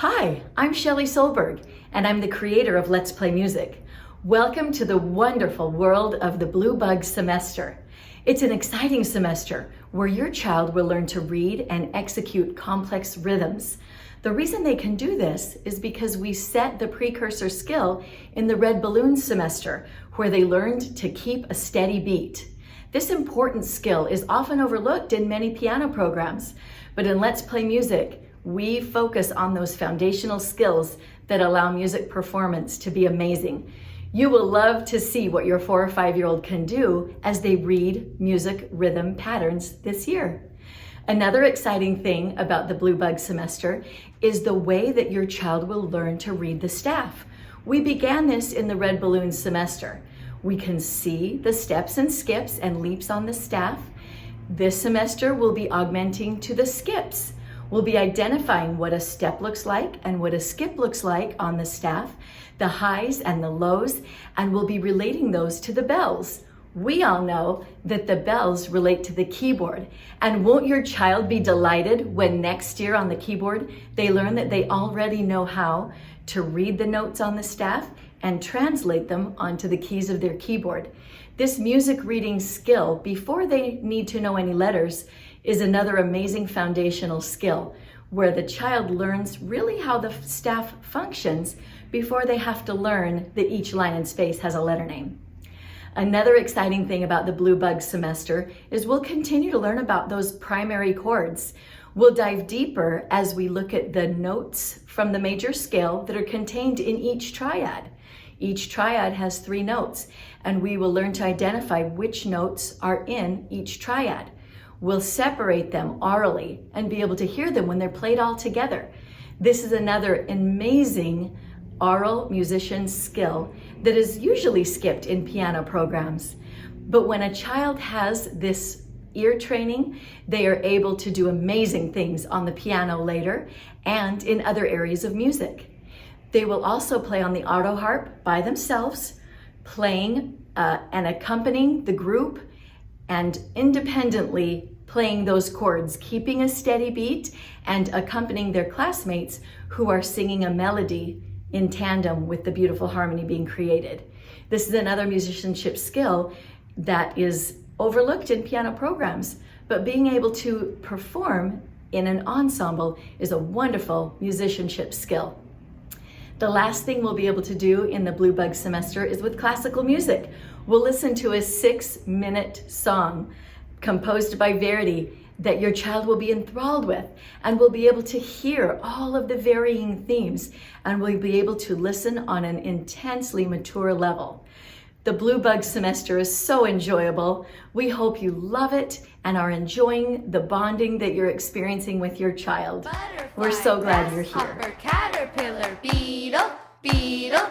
Hi, I'm Shelle Soelberg, and I'm the creator of Let's Play Music. Welcome to the wonderful world of the Blue Bug semester. It's an exciting semester where your child will learn to read and execute complex rhythms. The reason they can do this is because we set the precursor skill in the Red Balloon semester, where they learned to keep a steady beat. This important skill is often overlooked in many piano programs, but in Let's Play Music, we focus on those foundational skills that allow music performance to be amazing. You will love to see what your 4 or 5-year-old can do as they read music rhythm patterns this year. Another exciting thing about the Blue Bug semester is the way that your child will learn to read the staff. We began this in the Red Balloon semester. We can see the steps and skips and leaps on the staff. This semester we'll be augmenting to the skips. We'll be identifying what a step looks like and what a skip looks like on the staff, the highs and the lows, and we'll be relating those to the bells. We all know that the bells relate to the keyboard, and won't your child be delighted when next year on the keyboard they learn that they already know how to read the notes on the staff and translate them onto the keys of their keyboard. This music reading skill, before they need to know any letters, is another amazing foundational skill where the child learns really how the staff functions before they have to learn that each line and space has a letter name. Another exciting thing about the Blue Bug semester is we'll continue to learn about those primary chords. We'll dive deeper as we look at the notes from the major scale that are contained in each triad. Each triad has 3 notes, and we will learn to identify which notes are in each triad. We'll separate them orally and be able to hear them when they're played all together. This is another amazing oral musician skill that is usually skipped in piano programs. But when a child has this ear training, they are able to do amazing things on the piano later and in other areas of music. They will also play on the auto harp by themselves, playing and accompanying the group and independently playing those chords, keeping a steady beat and accompanying their classmates who are singing a melody in tandem with the beautiful harmony being created. This is another musicianship skill that is overlooked in piano programs, but being able to perform in an ensemble is a wonderful musicianship skill. The last thing we'll be able to do in the Blue Bug semester is with classical music. We'll listen to a 6-minute song composed by Verdi that your child will be enthralled with, and will be able to hear all of the varying themes, and will be able to listen on an intensely mature level. The Blue Bug semester is so enjoyable. We hope you love it and are enjoying the bonding that you're experiencing with your child. Butterfly, We're so glad you're here. grasshopper, caterpillar, beetle, beetle.